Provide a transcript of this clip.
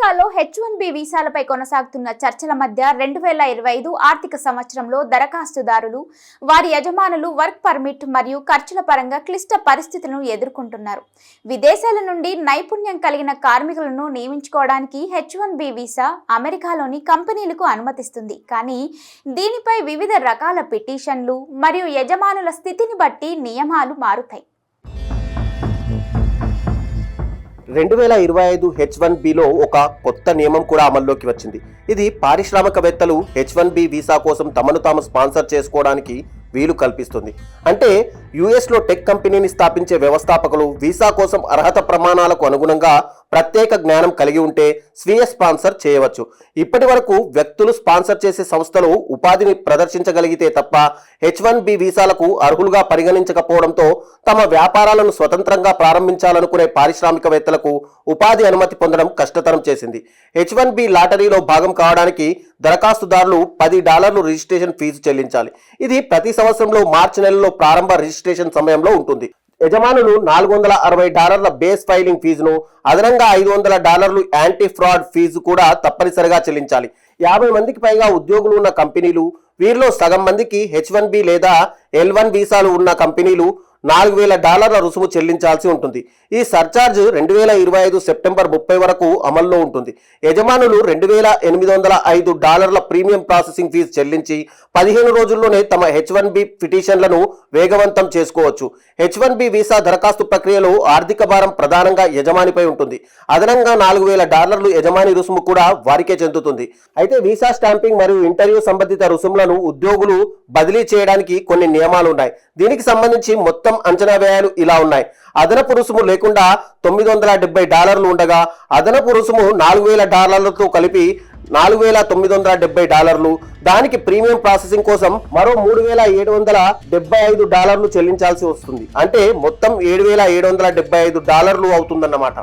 అమెరికాలో H1B వీసాలపై కొనసాగుతున్న చర్చల మధ్య 2025 ఆర్థిక సంవత్సరంలో దరఖాస్తుదారులు, వారి యజమానులు వర్క్ పర్మిట్ మరియు ఖర్చుల పరంగా క్లిష్ట పరిస్థితులను ఎదుర్కొంటున్నారు. విదేశాల నుండి నైపుణ్యం కలిగిన కార్మికులను నియమించుకోవడానికి H1B వీసా అమెరికాలోని కంపెనీలకు అనుమతిస్తుంది. కానీ దీనిపై వివిధ రకాల పిటిషన్లు మరియు యజమానుల స్థితిని బట్టి నియమాలు మారుతాయి. 2025 H1Bలో ఒక కొత్త నియమం కూడా అమల్లోకి వచ్చింది. ఇది పారిశ్రామికవేత్తలు H1B వీసా కోసం తమను తాము స్పాన్సర్ చేసుకోవడానికి వీలు కల్పిస్తుంది. అంటే యుఎస్లో టెక్ కంపెనీని స్థాపించే వ్యవస్థాపకులు వీసా కోసం అర్హత ప్రమాణాలకు అనుగుణంగా ప్రత్యేక జ్ఞానం కలిగి ఉంటే స్వీయ స్పాన్సర్ చేయవచ్చు. ఇప్పటి వరకు వ్యక్తులు స్పాన్సర్ చేసే సంస్థలు ఉపాధిని ప్రదర్శించగలిగితే తప్ప H1B వీసాలకు అర్హులుగా పరిగణించకపోవడంతో తమ వ్యాపారాలను స్వతంత్రంగా ప్రారంభించాలనుకునే పారిశ్రామికవేత్తలకు ఉపాధి అనుమతి పొందడం కష్టతరం చేసింది. H1B లాటరీలో భాగం కావడానికి దరఖాస్తుదారులు $10 రిజిస్ట్రేషన్ ఫీజు చెల్లించాలి. ఇది ప్రతి సంవత్సరంలో మార్చి నెలలో ప్రారంభ రిజిస్ట్రేషన్ సమయంలో ఉంటుంది. యజమానులు $460 బేస్ ఫైలింగ్ ఫీజును, అదనంగా $500 యాంటీ ఫ్రాడ్ ఫీజు కూడా తప్పనిసరిగా చెల్లించాలి. 50 మందికి పైగా ఉద్యోగులు ఉన్న కంపెనీలు, వీరిలో సగం మందికి H1B లేదా L1 వీసాలు ఉన్న కంపెనీలు $4,000 రుసుము చెల్లించాల్సి ఉంటుంది. ఈ సర్చార్జ్ 2025 సెప్టెంబర్ 30 వరకు అమల్లో ఉంటుంది. యజమానులు $2,805 ప్రీమియం ప్రాసెసింగ్ ఫీజు చెల్లించి 15 రోజుల్లోనే తమ H1B పిటిషన్లను వేగవంతం చేసుకోవచ్చు. H1B వీసా దరఖాస్తు ప్రక్రియలో ఆర్థిక భారం ప్రధానంగా యజమానిపై ఉంటుంది. అదనంగా $4,000 యజమాని రుసుము కూడా వారికే చెందుతుంది. అయితే వీసా స్టాంపింగ్ మరియు ఇంటర్వ్యూ సంబంధిత రుసుములను ఉద్యోగులు బదిలీ చేయడానికి కొన్ని నియమాలు ఉన్నాయి. దీనికి సంబంధించి మొత్తం అంచనా వ్యయాలు ఇలా ఉన్నాయి. అదనపు రుసుము లేకుండా $970 ఉండగా, అదనపు రుసుము $4,000తో కలిపి $4,970, దానికి ప్రీమియం ప్రాసెసింగ్ కోసం మరో $3,775 చెల్లించాల్సి వస్తుంది. అంటే మొత్తం $7,775 అవుతుందన్నమాట.